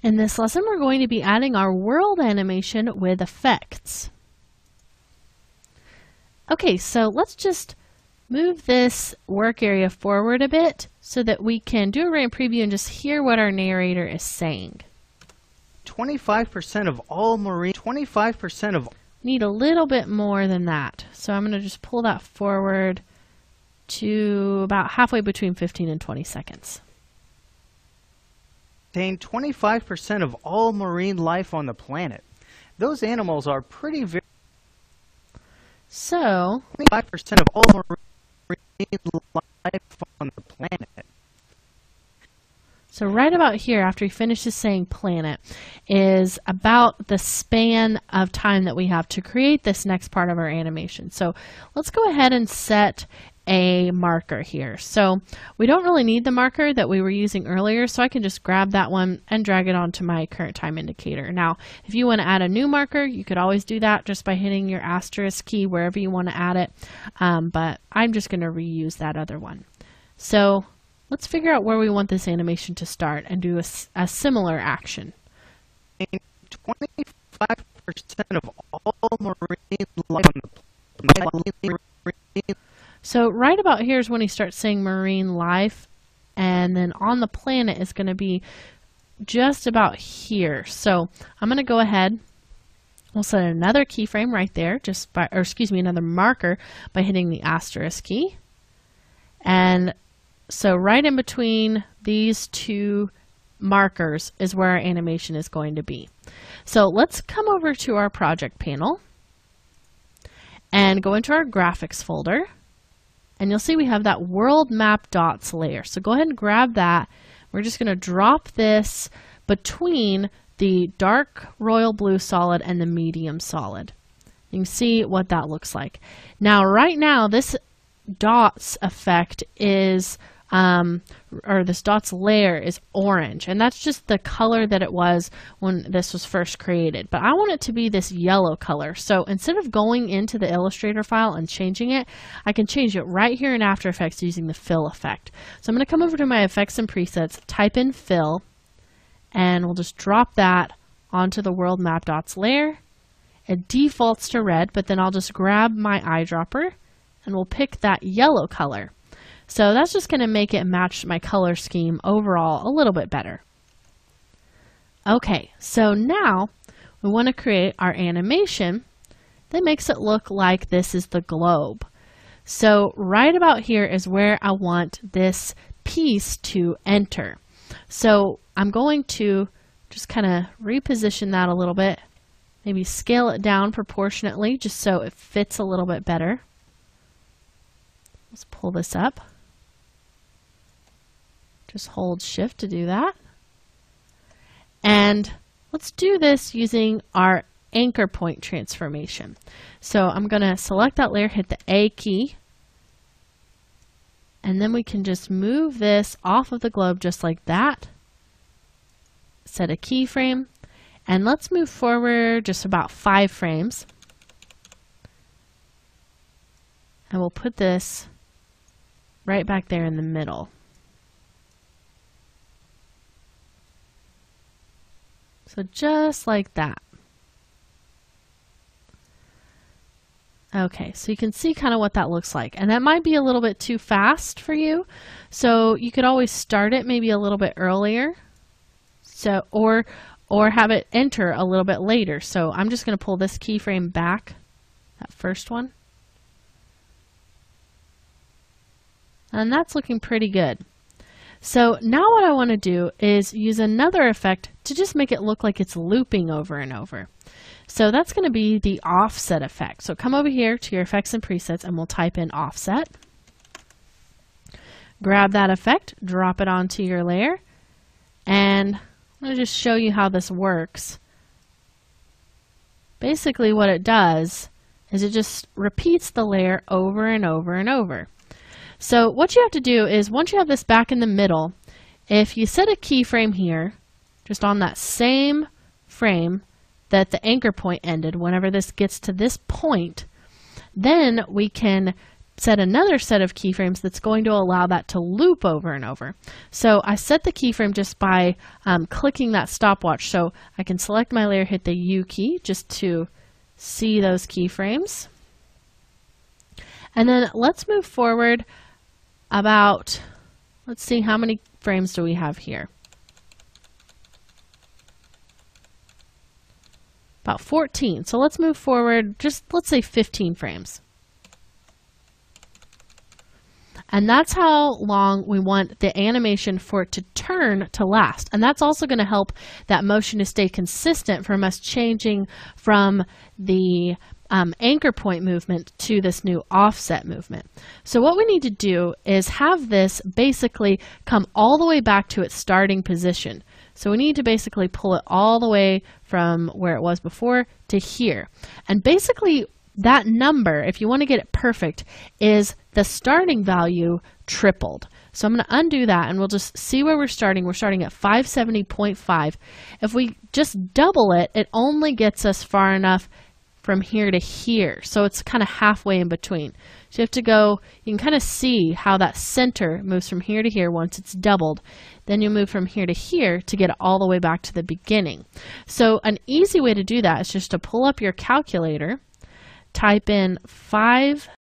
In this lesson, we're going to be adding our world animation with effects. Okay, so let's just move this work area forward a bit so that we can do a RAM preview and just hear what our narrator is saying. 25% of all marine, 25% of... Need a little bit more than that. So I'm going to just pull that forward to about halfway between 15 and 20 seconds. 25% of all marine life on the planet. Those animals are pretty very... So... 25% of all marine life on the planet. So right about here, after he finishes saying planet, is about the span of time that we have to create this next part of our animation. So let's go ahead and set a marker here. So we don't really need the marker that we were using earlier, so I can just grab that one and drag it onto my current time indicator. Now, if you want to add a new marker, you could always do that just by hitting your asterisk key wherever you want to add it, but I'm just going to reuse that other one. So let's figure out where we want this animation to start and do a similar action. 25% of all marine life on the planet. So right about here is when he starts saying marine life, and then on the planet is going to be just about here. So I'm going to go ahead, we'll set another keyframe right there, another marker by hitting the asterisk key. And so right in between these two markers is where our animation is going to be. So let's come over to our project panel and go into our graphics folder. And you'll see we have that world map dots layer. So go ahead and grab that. We're just going to drop this between the dark royal blue solid and the medium solid. You can see what that looks like. Now, right now, this dots effect is, or this dots layer is orange. And that's just the color that it was when this was first created. But I want it to be this yellow color. So instead of going into the Illustrator file and changing it, I can change it right here in After Effects using the fill effect. So I'm going to come over to my effects and presets, type in fill, and we'll just drop that onto the world map dots layer. It defaults to red, but then I'll just grab my eyedropper and we'll pick that yellow color. So that's just going to make it match my color scheme overall a little bit better. Okay, so now we want to create our animation that makes it look like this is the globe. So right about here is where I want this piece to enter. So I'm going to just kind of reposition that a little bit, maybe scale it down proportionately just so it fits a little bit better. Let's pull this up. Just hold shift to do that. And let's do this using our anchor point transformation. So I'm going to select that layer, hit the A key, and then we can just move this off of the globe just like that. Set a keyframe, and let's move forward just about 5 frames. And we'll put this right back there in the middle. So just like that. Okay, so you can see kind of what that looks like. And that might be a little bit too fast for you. So you could always start it maybe a little bit earlier. So or have it enter a little bit later. So I'm just going to pull this keyframe back, that first one. And that's looking pretty good. So now what I want to do is use another effect to just make it look like it's looping over and over. So that's going to be the offset effect. So come over here to your effects and presets and we'll type in offset. Grab that effect, drop it onto your layer, and I'm going to just show you how this works. Basically what it does is it just repeats the layer over and over and over. So what you have to do is once you have this back in the middle, if you set a keyframe here, just on that same frame that the anchor point ended, whenever this gets to this point, then we can set another set of keyframes that's going to allow that to loop over and over. So I set the keyframe just by clicking that stopwatch. So I can select my layer, hit the U key just to see those keyframes. And then let's move forward about, let's see, how many frames do we have here? About 14. So let's move forward, just let's say 15 frames. And that's how long we want the animation for it to turn to last. And that's also going to help that motion to stay consistent from us changing from the anchor point movement to this new offset movement. So what we need to do is have this basically come all the way back to its starting position. So we need to basically pull it all the way from where it was before to here. And basically that number, if you want to get it perfect, is the starting value tripled. So I'm going to undo that and we'll just see where we're starting. We're starting at 570.5. If we just double it, it only gets us far enough from here to here. So it's kind of halfway in between. So you have to go, you can kind of see how that center moves from here to here once it's doubled. Then you move from here to here to get it all the way back to the beginning. So an easy way to do that is just to pull up your calculator, type in 5